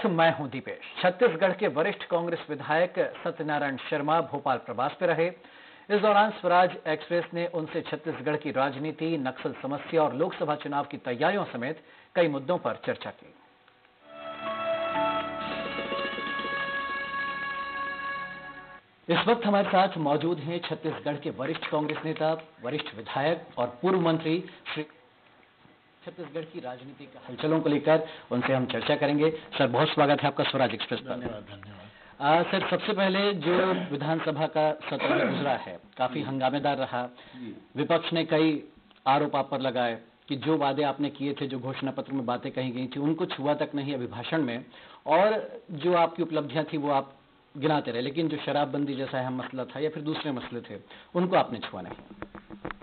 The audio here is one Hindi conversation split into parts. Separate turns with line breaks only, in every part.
मैं हूं दीपेश। छत्तीसगढ़ के वरिष्ठ कांग्रेस विधायक सत्यनारायण शर्मा भोपाल प्रवास पे रहे। इस दौरान स्वराज एक्सप्रेस ने उनसे छत्तीसगढ़ की राजनीति, नक्सल समस्या और लोकसभा चुनाव की तैयारियों समेत कई मुद्दों पर चर्चा की। इस वक्त हमारे साथ मौजूद हैं छत्तीसगढ़ के वरिष्ठ कांग्रेस नेता, वरिष्ठ विधायक और पूर्व मंत्री श्री। छत्तीसगढ़ की राजनीति के हलचलों को लेकर उनसे हम चर्चा करेंगे। सर, बहुत स्वागत है आपका स्वराज एक्सप्रेस पर।
धन्यवाद।
सर, सबसे पहले जो विधानसभा का सत्र गुजरा है काफी हंगामेदार रहा। विपक्ष ने कई आरोप आप पर लगाए कि जो वादे आपने किए थे, जो घोषणा पत्र में बातें कही गई थी, उनको छुआ तक नहीं अभिभाषण में, और जो आपकी उपलब्धियां थी वो आप गिनाते रहे, लेकिन जो शराबबंदी जैसा अहम मसला था या फिर दूसरे मसले थे उनको आपने छुआ नहीं।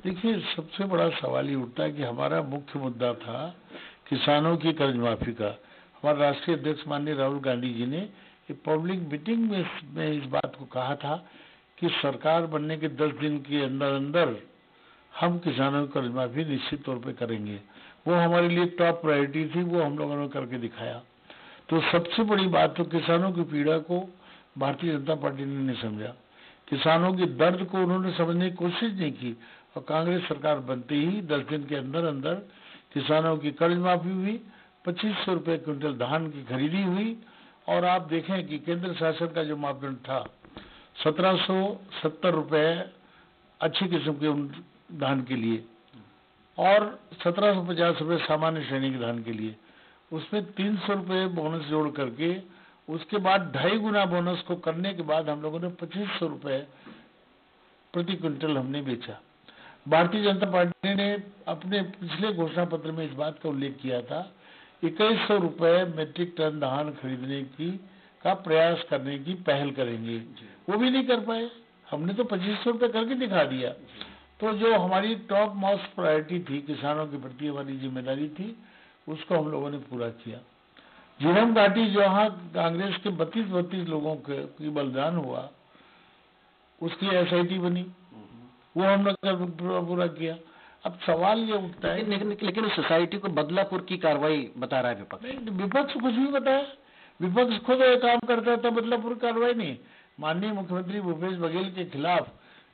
देखिए, सबसे बड़ा सवाल ये उठता है कि हमारा मुख्य मुद्दा था किसानों की कर्ज माफी का। हमारे राष्ट्रीय अध्यक्ष माननीय राहुल गांधी जी ने एक पब्लिक मीटिंग में इस बात को कहा था कि सरकार बनने के 10 दिन के अंदर अंदर हम किसानों की कर्ज माफी निश्चित तौर पे करेंगे। वो हमारे लिए टॉप प्रायोरिटी थी, वो हम लोगों ने करके दिखाया। तो सबसे बड़ी बात तो किसानों की पीड़ा को भारतीय जनता पार्टी ने नहीं समझा, किसानों की दर्द को उन्होंने समझने की कोशिश नहीं की, और कांग्रेस सरकार बनते ही 10 दिन के अंदर अंदर किसानों की कर्ज माफी हुई, 2500 रुपये क्विंटल धान की खरीदी हुई। और आप देखें कि केंद्र शासन का जो मापदंड था 1770 रुपये अच्छी किस्म के धान के लिए और 1750 रुपये सामान्य श्रेणी के धान के लिए, उसमें 300 रुपये बोनस जोड़ करके उसके बाद 2.5 गुना बोनस को करने के बाद हम लोगों ने 2500 रुपये प्रति क्विंटल हमने बेचा। भारतीय जनता पार्टी ने अपने पिछले घोषणा पत्र में इस बात का उल्लेख किया था 2100 रुपये मेट्रिक टन धान खरीदने का प्रयास करने की पहल करेंगे। वो भी नहीं कर पाए, हमने तो 2500 रुपये करके दिखा दिया। तो जो हमारी टॉप मोस्ट प्रायोरिटी थी, किसानों के प्रति हमारी जिम्मेदारी थी, उसको हम लोगों ने पूरा किया। झीरम घाटी जहाँ कांग्रेस के 32 लोगों की बलिदान हुआ, उसकी SIT बनी, वो हम लोग पूरा किया। अब सवाल ये उठता है
लेकिन उस सोसाइटी को बदलापुर की कार्रवाई बता रहा है विपक्ष।
विपक्ष कुछ भी बताया, विपक्ष खुद ये काम करता था, बदलापुर कार्रवाई नहीं। माननीय मुख्यमंत्री भूपेश बघेल के खिलाफ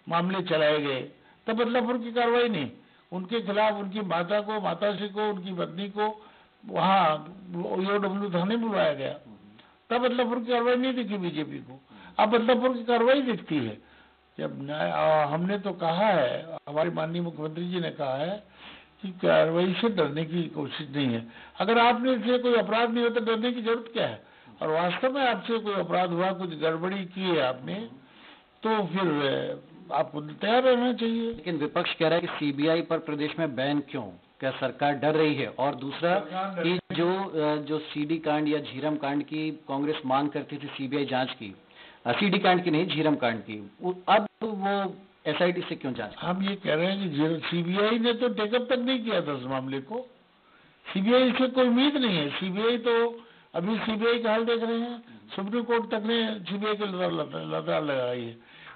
मामले चलाए गए, तब बदलापुर की कार्रवाई नहीं। उनके खिलाफ उनकी माताश्री को, उनकी पत्नी को वहाँ OW थाने बुलवाया गया, तब बदलापुर की कार्रवाई नहीं दिखी बीजेपी को। अब बदलापुर की कार्रवाई दिखती है। जब हमने तो कहा है, हमारे माननीय मुख्यमंत्री जी ने कहा है कि कार्रवाई से डरने की कोशिश नहीं है। अगर आपने से कोई अपराध नहीं होता, डरने की जरूरत क्या है? और वास्तव में आपसे कोई अपराध हुआ, कुछ गड़बड़ी की है आपने, तो फिर आपको तैयार रहना चाहिए।
लेकिन विपक्ष कह रहा है कि CBI पर प्रदेश में बैन क्यों? क्या सरकार डर रही है? और दूसरा कि जो CD कांड या झीरम कांड की कांग्रेस मांग करती थी CBI जांच की, CD कांड की नहीं, झीरम कांड की, अब वो SIT से क्यों जांच?
हम ये कह रहे हैं कि CBI ने तो टेकअप तक नहीं किया था इस मामले को। CBI से कोई उम्मीद नहीं है। CBI तो अभी CBI का हाल देख रहे हैं, सुप्रीम कोर्ट तक ने CBI के लतार लगाई है।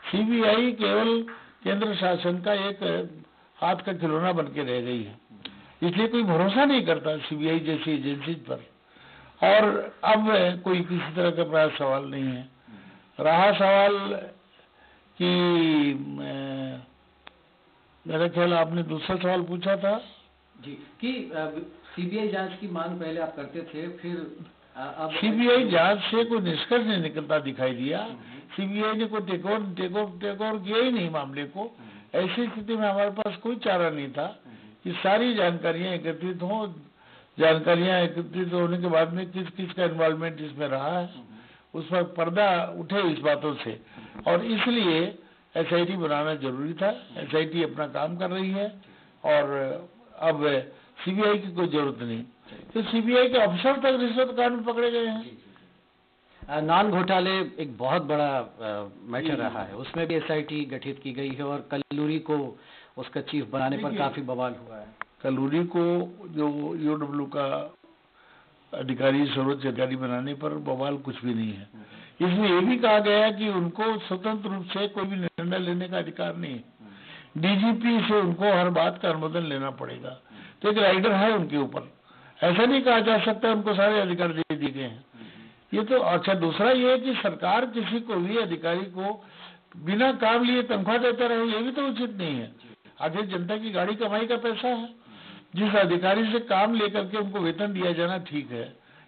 CBI केवल केंद्र शासन का एक हाथ का खिलौना बन के रह गई है, इसलिए कोई भरोसा नहीं करता CBI जैसी एजेंसी पर। और अब कोई किसी तरह का प्राय सवाल नहीं है। रहा सवाल कि मेरा ख्याल आपने दूसरा सवाल पूछा था
जी, कि CBI जांच की मांग पहले आप करते थे, फिर अब
CBI जांच से कोई निष्कर्ष नहीं निकलता दिखाई दिया। CBI ने कोई टेक ओवर किया ही नहीं मामले को। ऐसी स्थिति में हमारे पास कोई चारा नहीं था कि सारी जानकारियां एकत्रित हों। जानकारियां एकत्रित होने के बाद में किस किस का इन्वॉल्वमेंट इसमें रहा है, उस पर पर्दा उठे इस बातों से, और इसलिए SIT बनाना जरूरी था। SIT अपना काम कर रही है और अब CBI की कोई जरूरत नहीं। तो CBI के अफसर तक रिश्वत कांड में पकड़े गए हैं।
नान घोटाले एक बहुत बड़ा मैटर रहा है, उसमें भी SIT गठित की गई है और कल्लूरी को उसका चीफ बनाने पर काफी बवाल हुआ है।
कल्लूरी को जो OW का अधिकारी, सर्वोच्च अधिकारी बनाने पर बवाल कुछ भी नहीं है। इसमें यह भी कहा गया कि उनको स्वतंत्र रूप से कोई भी निर्णय लेने का अधिकार नहीं है। DGP से उनको हर बात का अनुमोदन लेना पड़ेगा, तो एक राइडर है उनके ऊपर। ऐसा नहीं कहा जा सकता उनको सारे अधिकार दे दिए गए हैं। ये तो अच्छा। दूसरा ये है कि सरकार किसी को भी अधिकारी को बिना काम लिए तनख्वाह देता रहे, ये भी तो उचित नहीं है। आखिर जनता की गाड़ी कमाई का पैसा है। जिस अधिकारी से काम लेकर के उनको वेतन दिया जाना ठीक है,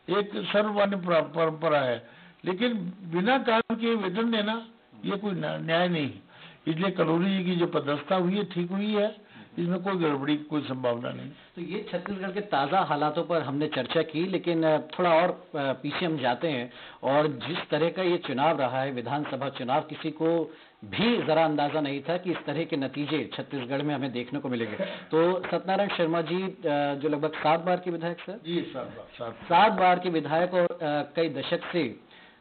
एक सर्वमान्य परंपरा है, लेकिन बिना काम के वेतन देना ये कोई न्याय नहीं है। इसलिए कलोरी जी की जो पदस्थता हुई है ठीक हुई है, इसमें कोई गड़बड़ी कोई संभावना नहीं।
तो ये छत्तीसगढ़ के ताज़ा हालातों पर हमने चर्चा की, लेकिन थोड़ा और पीछे हम जाते हैं। और जिस तरह का ये चुनाव रहा है, विधानसभा चुनाव, किसी को भी जरा अंदाजा नहीं था कि इस तरह के नतीजे छत्तीसगढ़ में हमें देखने को मिलेंगे। तो सत्यनारायण शर्मा जी जो लगभग 7 बार के विधायक, सर
जी
7 बार के विधायक, और कई दशक से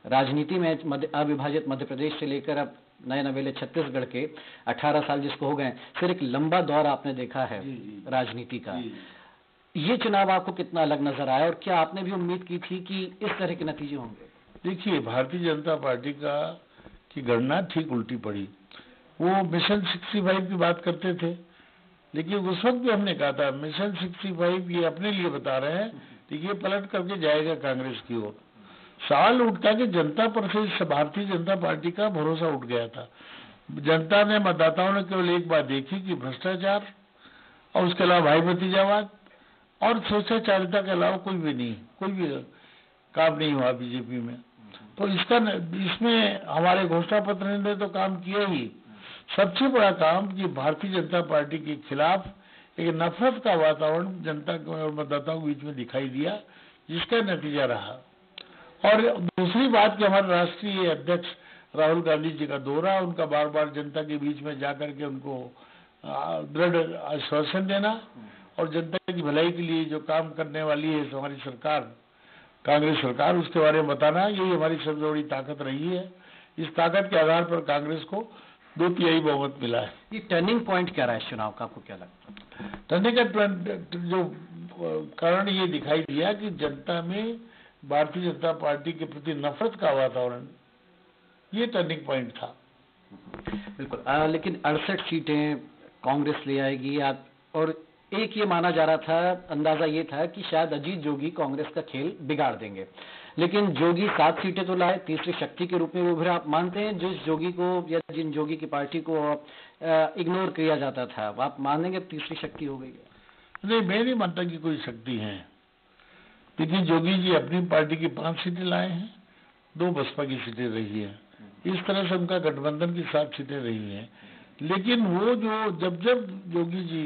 राजनीति में अविभाजित मध्य प्रदेश से लेकर अब नए नवेले छत्तीसगढ़ के 18 साल जिसको हो गए, फिर एक लंबा दौर आपने देखा है राजनीति का। ये चुनाव आपको कितना अलग नजर आया, और क्या आपने भी उम्मीद की थी कि इस तरह के नतीजे होंगे?
देखिए, भारतीय जनता पार्टी की गणना ठीक उल्टी पड़ी। वो मिशन 65 की बात करते थे, लेकिन उस वक्त भी हमने कहा था मिशन 65 ये अपने लिए बता रहे हैं, देखिए पलट करके जाएगा कांग्रेस की ओर। सवाल उठता कि जनता पर से भारतीय जनता पार्टी का भरोसा उठ गया था। जनता ने, मतदाताओं ने केवल एक बात देखी कि भ्रष्टाचार और उसके अलावा भाई भतीजावाद और स्वेच्छाचारिता के अलावा कोई भी काम नहीं हुआ बीजेपी में। तो इसमें हमारे घोषणा पत्र ने तो काम किया ही। सबसे बड़ा काम कि भारतीय जनता पार्टी के खिलाफ एक नफरत का वातावरण जनता और मतदाताओं के बीच में दिखाई दिया, जिसका नतीजा रहा। और दूसरी बात कि हमारे राष्ट्रीय अध्यक्ष राहुल गांधी जी का दौरा, उनका बार बार जनता के बीच में जाकर के उनको दृढ़ आश्वासन देना और जनता की भलाई के लिए जो काम करने वाली है हमारी सरकार, कांग्रेस सरकार, उसके बारे में बताना, यही हमारी सबसे बड़ी ताकत रही है। इस ताकत के आधार पर कांग्रेस को 2/3 बहुमत मिला है।
ये टर्निंग पॉइंट क्या रहा है चुनाव का, आपको क्या लगता है?
टर्निंग का जो कारण ये दिखाई दिया कि जनता में भारतीय जनता पार्टी के प्रति नफरत का वातावरण, ये टर्निंग पॉइंट था।
बिल्कुल। लेकिन 68 सीटें कांग्रेस ले आएगी, और एक ये माना जा रहा था, अंदाजा ये था कि शायद अजीत जोगी कांग्रेस का खेल बिगाड़ देंगे, लेकिन जोगी 7 सीटें तो लाए, तीसरी शक्ति के रूप में उभरे। आप मानते हैं जिस जोगी को या जिन जोगी की पार्टी को इग्नोर किया जाता था, आप मानेंगे तीसरी शक्ति हो गई है?
नहीं, मैं नहीं मानता कि कोई शक्ति है। देखिए, जोगी जी अपनी पार्टी की 5 सीटें लाए हैं, 2 बसपा की सीटें रही है। इस तरह से उनका गठबंधन की 7 सीटें रही हैं। लेकिन वो जो जब जोगी जी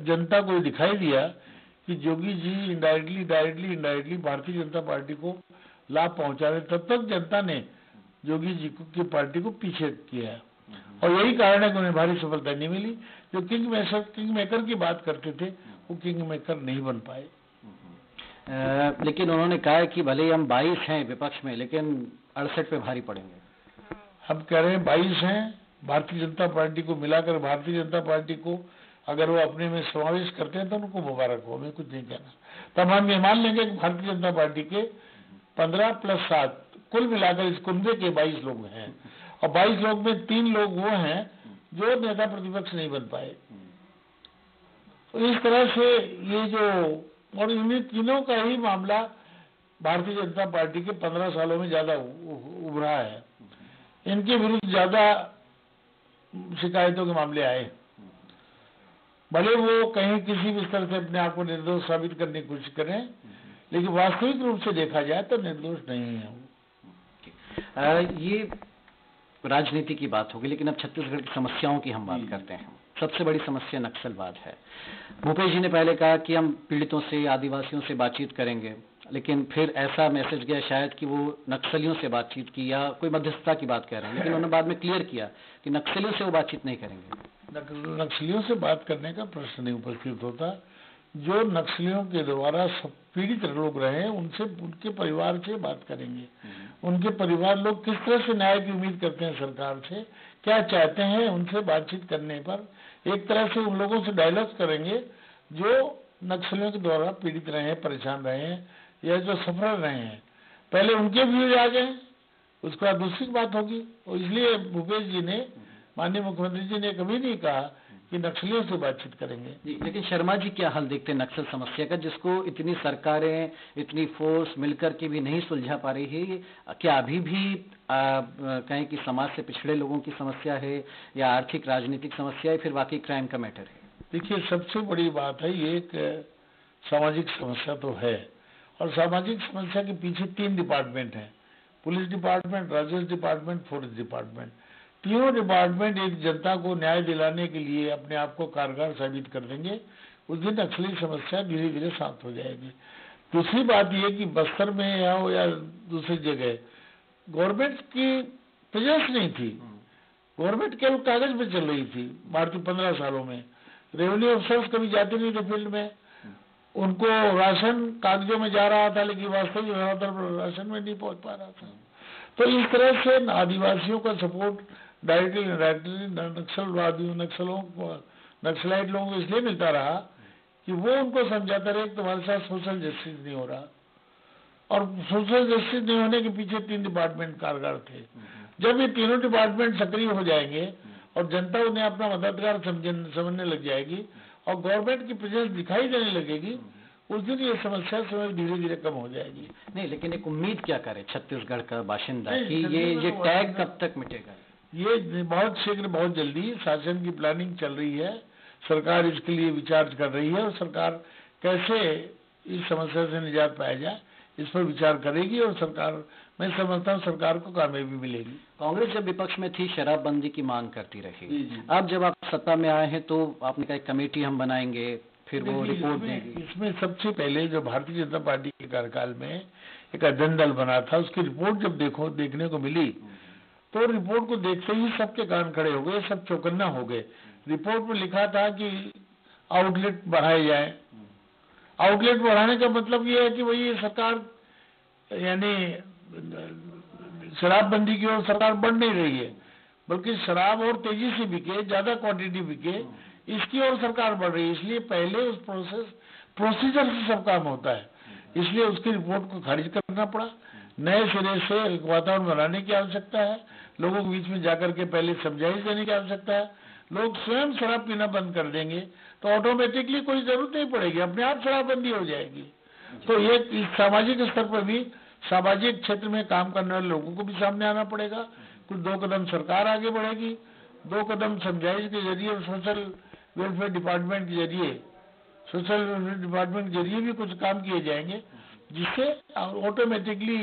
जनता को दिखाई दिया कि जोगी जी इनडायरेक्टली भारतीय जनता पार्टी को लाभ पहुंचा रहे, तब तक जनता ने जोगी जी की पार्टी को पीछे किया। और यही कारण है कि उन्हें भारी सफलता नहीं मिली। जो किंग मेकर की बात करते थे, वो किंग मेकर नहीं बन पाए।
लेकिन उन्होंने कहा कि भले ही हम 22 हैं विपक्ष में, लेकिन 68 पे भारी पड़ेंगे।
हम कह रहे हैं 22 हैं, भारतीय जनता पार्टी को मिलाकर भारतीय जनता पार्टी को अगर वो अपने में समावेश करते हैं तो उनको मुबारक हो, हमें कुछ नहीं कहना। तब हम ये मान लेंगे कि भारतीय जनता पार्टी के 15 + 7 कुल मिलाकर इस कुंबे के 22 लोग हैं, और 22 लोग में 3 लोग वो हैं जो नेता प्रतिपक्ष नहीं बन पाए। तो इस तरह से ये जो, और इन्हीं तीनों का ही मामला भारतीय जनता पार्टी के 15 सालों में ज्यादा उभरा है। इनके विरुद्ध ज्यादा शिकायतों के मामले आए, भले वो कहीं किसी भी स्तर से अपने आप को निर्दोष साबित करने की कोशिश करें, लेकिन वास्तविक रूप से देखा जाए तो निर्दोष नहीं है।
ये राजनीति की बात होगी, लेकिन अब छत्तीसगढ़ की समस्याओं की हम बात करते हैं। सबसे बड़ी समस्या नक्सलवाद है। भूपेश जी ने पहले कहा कि हम पीड़ितों से, आदिवासियों से बातचीत करेंगे, लेकिन फिर ऐसा मैसेज गया शायद कि वो नक्सलियों से बातचीत की या कोई मध्यस्थता की बात कह रहे हैं, लेकिन उन्होंने बाद में क्लियर किया कि नक्सलियों से वो बातचीत नहीं करेंगे।
नक्सलियों से बात करने का प्रश्न नहीं उपस्थित होता। जो नक्सलियों के द्वारा पीड़ित लोग रहे, उनसे, उनके परिवार से बात करेंगे। उनके परिवार लोग किस तरह से न्याय की उम्मीद करते हैं सरकार से, क्या चाहते हैं, उनसे बातचीत करने पर एक तरह से उन लोगों से डायलॉग करेंगे जो नक्सलियों के द्वारा पीड़ित रहे हैं, परेशान रहे हैं या जो सफर रहे हैं। पहले उनके व्यूज आ गए, उसके बाद दूसरी बात होगी। और इसलिए भूपेश जी ने, माननीय मुख्यमंत्री जी ने कभी नहीं कहा कि नक्सलियों से बातचीत करेंगे।
जी, लेकिन शर्मा जी क्या हल देखते हैं नक्सल समस्या का, जिसको इतनी सरकारें, इतनी फोर्स मिलकर के भी नहीं सुलझा पा रही है? क्या अभी भी कहें कि समाज से पिछड़े लोगों की समस्या है, या आर्थिक राजनीतिक समस्या है, फिर वाकई क्राइम का मैटर है?
देखिए, सबसे बड़ी बात है, ये एक सामाजिक समस्या तो है, और सामाजिक समस्या के पीछे 3 डिपार्टमेंट हैं, पुलिस डिपार्टमेंट, राजस्व डिपार्टमेंट, फॉरेस्ट डिपार्टमेंट। तीनों डिपार्टमेंट एक जनता को न्याय दिलाने के लिए अपने आप को कारगर साबित कर देंगे, उस दिन नक्सली समस्या धीरे धीरे शांत हो जाएगी। दूसरी बात यह कि बस्तर में या दूसरी जगह गवर्नमेंट की प्रेजेंस नहीं थी, गवर्नमेंट केवल कागज पे चल रही थी। भारतीय 15 सालों में रेवेन्यू अफसर्स कभी जाते नहीं थे फील्ड में, उनको राशन कागजों में जा रहा था, लेकिन वास्तविक राशन में नहीं पहुंच पा रहा था। तो इस तरह से आदिवासियों का सपोर्ट डायरेक्टली नक्सलवादियों, नक्सलाइट लोगों को इसलिए मिलता रहा कि वो उनको समझाता रहे कि तुम्हारे साथ सोशल जस्टिस नहीं हो रहा, और सोशल जस्टिस नहीं होने के पीछे 3 डिपार्टमेंट कारगर थे। जब ये तीनों डिपार्टमेंट सक्रिय हो जाएंगे और जनता उन्हें अपना मददगार समझने लग जाएगी और गवर्नमेंट की प्रेजेंस दिखाई देने लगेगी, उस दिन ये समस्या समय धीरे धीरे कम हो जाएगी।
नहीं, लेकिन एक उम्मीद क्या करे छत्तीसगढ़ का बाशिंदा कि ये टैग कब तक मिटेगा?
ये बहुत शीघ्र, बहुत जल्दी शासन की प्लानिंग चल रही है, सरकार इसके लिए विचार कर रही है, और सरकार कैसे इस समस्या से निजात पाया जाए इस पर विचार करेगी, और सरकार, मैं समझता हूँ सरकार को कामयाबी मिलेगी।
कांग्रेस जब विपक्ष में थी शराबबंदी की मांग करती रही, अब जब आप सत्ता में आए हैं तो आपने कहा कमेटी हम बनाएंगे, फिर वो रिपोर्ट देगी।
इसमें सबसे पहले जो भारतीय जनता पार्टी के कार्यकाल में एक अध्ययन दल बना था, उसकी रिपोर्ट जब देखने को मिली, तो रिपोर्ट को देखते ही सबके कान खड़े हो गए, सब चौकन्ना हो गए। रिपोर्ट में लिखा था कि आउटलेट बढ़ाए जाए। आउटलेट बढ़ाने का मतलब ये है कि वही सरकार, यानी शराबबंदी की ओर सरकार बढ़ नहीं रही है, बल्कि शराब और तेजी से बिके, ज्यादा क्वांटिटी बिके, इसकी ओर सरकार बढ़ रही है। इसलिए पहले उस प्रोसीजर से सब काम होता है, इसलिए उसकी रिपोर्ट को खारिज करना पड़ा। नए सिरे से एक वातावरण बनाने की आवश्यकता है, लोगों के बीच में जाकर के पहले समझाइश देने की आवश्यकता है। लोग स्वयं शराब पीना बंद कर देंगे तो ऑटोमेटिकली कोई जरूरत नहीं पड़ेगी, अपने आप शराबबंदी हो जाएगी। तो ये इस सामाजिक स्तर पर भी, सामाजिक क्षेत्र में काम करने वाले लोगों को भी सामने आना पड़ेगा। कुछ 2 कदम सरकार आगे बढ़ेगी, 2 कदम समझाइश के जरिए और सोशल वेलफेयर डिपार्टमेंट के जरिए, सोशल वेलफेयर डिपार्टमेंट के जरिए भी कुछ काम किए जाएंगे, जिससे ऑटोमेटिकली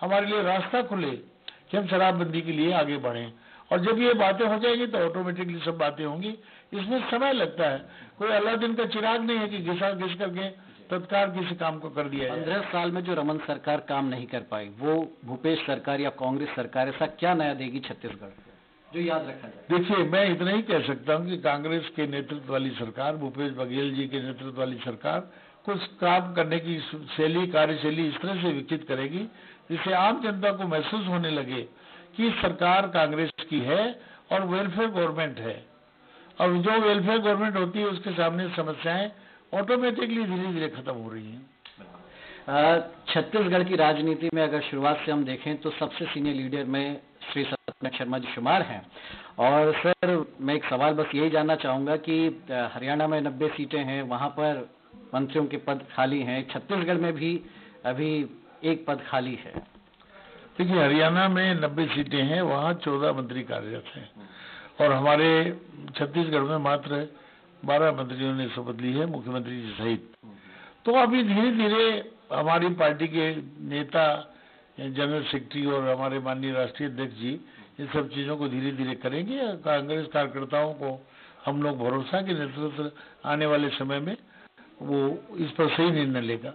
हमारे लिए रास्ता खुले कि हम शराबबंदी के लिए आगे बढ़ें। और जब ये बातें हो जाएंगी तो ऑटोमेटिकली सब बातें होंगी। इसमें समय लगता है, कोई अलादीन का चिराग नहीं है कि घिस करके तत्काल किसी काम को कर दिया जाए।
15 साल में जो रमन सरकार काम नहीं कर पाई, वो भूपेश सरकार या कांग्रेस सरकार ऐसा क्या नया देगी छत्तीसगढ़ को जो याद रखा जाए?
देखिए, मैं इतना ही कह सकता हूँ कि कांग्रेस के नेतृत्व वाली सरकार, भूपेश बघेल जी के नेतृत्व वाली सरकार कुछ काम करने की कार्यशैली इस तरह से विकसित करेगी जिससे आम जनता को महसूस होने लगे कि सरकार कांग्रेस की है और वेलफेयर गवर्नमेंट है, और जो वेलफेयर गवर्नमेंट होती है उसके सामने समस्याएं ऑटोमेटिकली धीरे धीरे खत्म हो रही हैं।
छत्तीसगढ़ की राजनीति में अगर शुरुआत से हम देखें तो सबसे सीनियर लीडर में श्री सत्यनारायण शर्मा जी शुमार हैं। और सर, मैं एक सवाल बस यही जानना चाहूंगा कि हरियाणा में 90 सीटें हैं, वहां पर मंत्रियों के पद खाली हैं, छत्तीसगढ़ में भी अभी एक पद खाली है।
देखिए, हरियाणा में 90 सीटें हैं, वहाँ 14 मंत्री कार्यरत हैं, और हमारे छत्तीसगढ़ में मात्र 12 मंत्रियों ने शपथ ली है, मुख्यमंत्री जी सहित। तो अभी धीरे धीरे हमारी पार्टी के नेता, जनरल सेक्रेटरी और हमारे माननीय राष्ट्रीय अध्यक्ष जी इन सब चीजों को धीरे धीरे करेंगे। कांग्रेस कार्यकर्ताओं को हम लोग भरोसा कि नेतृत्व आने वाले समय में वो इस पर सही निर्णय लेगा।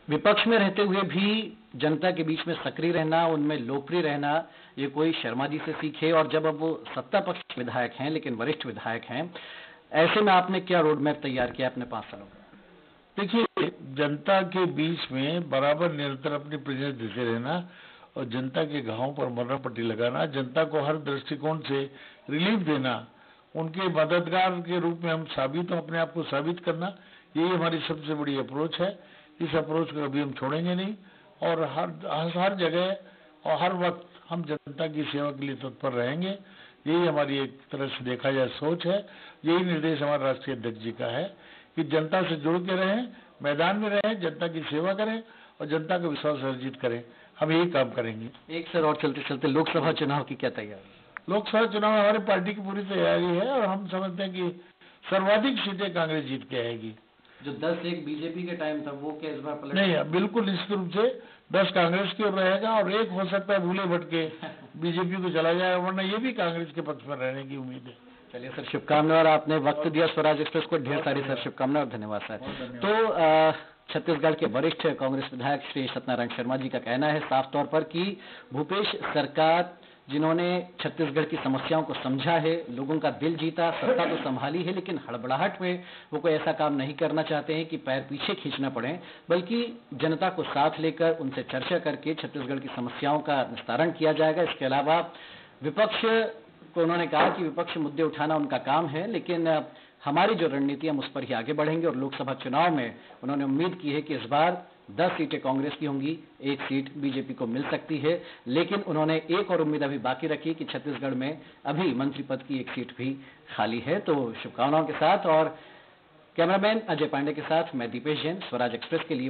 विपक्ष में रहते हुए भी जनता के बीच में सक्रिय रहना, उनमें लोकप्रिय रहना, ये कोई शर्मा जी से सीखे। और जब अब वो सत्ता पक्ष विधायक हैं, लेकिन वरिष्ठ विधायक हैं, ऐसे में आपने क्या रोड मैप तैयार किया अपने 5 सालों का?
देखिए, जनता के बीच में बराबर निरंतर अपनी प्रेजेंस देते रहना और जनता के घावों पर मरहम पट्टी लगाना, जनता को हर दृष्टिकोण से रिलीफ देना, उनके मददगार के रूप में हम साबित हो, अपने आप को साबित करना, यही हमारी सबसे बड़ी अप्रोच है। इस अप्रोच को कभी हम छोड़ेंगे नहीं, और हर जगह और हर वक्त हम जनता की सेवा के लिए तत्पर रहेंगे। यही हमारी एक तरह से देखा जाए सोच है। यही निर्देश हमारे राष्ट्रीय अध्यक्ष जी का है कि जनता से जुड़ के रहें, मैदान में रहें, जनता की सेवा करें और जनता का विश्वास अर्जित करें। हम यही काम करेंगे।
एक सर और चलते चलते लोकसभा चुनाव की क्या तैयारी?
लोकसभा चुनाव में हमारी पार्टी की पूरी तैयारी है और हम समझते हैं कि सर्वाधिक सीटें कांग्रेस जीत के आएगी।
जो 10-1 बीजेपी के टाइम था वो क्या इस बार पलट?
नहीं, बिल्कुल निश्चित रूप से 10 कांग्रेस की ओर रहेगा और 1 हो सकता है भूले भटके बीजेपी को चला जाएगा, वरना ये भी कांग्रेस के पक्ष में रहने की उम्मीद है।
चलिए सर, शुभकामनाएं। और आपने वक्त दिया स्वराज एक्सप्रेस को, ढेर सारी सर शुभकामनाएं और धन्यवाद सर। तो छत्तीसगढ़ के वरिष्ठ कांग्रेस विधायक श्री सत्यनारायण शर्मा जी का कहना है साफ तौर पर कि भूपेश सरकार जिन्होंने छत्तीसगढ़ की समस्याओं को समझा है, लोगों का दिल जीता, सत्ता तो संभाली है, लेकिन हड़बड़ाहट में वो कोई ऐसा काम नहीं करना चाहते हैं कि पैर पीछे खींचना पड़े, बल्कि जनता को साथ लेकर उनसे चर्चा करके छत्तीसगढ़ की समस्याओं का निस्तारण किया जाएगा। इसके अलावा विपक्ष को उन्होंने कहा कि विपक्ष मुद्दे उठाना उनका काम है, लेकिन हमारी जो रणनीति है हम उस पर ही आगे बढ़ेंगे। और लोकसभा चुनाव में उन्होंने उम्मीद की है कि इस बार 10 सीटें कांग्रेस की होंगी, 1 सीट बीजेपी को मिल सकती है। लेकिन उन्होंने एक और उम्मीद अभी बाकी रखी कि छत्तीसगढ़ में अभी मंत्री पद की 1 सीट भी खाली है। तो शुभकामनाओं के साथ और कैमरामैन अजय पांडे के साथ मैं दीपेश जैन, स्वराज एक्सप्रेस के लिए।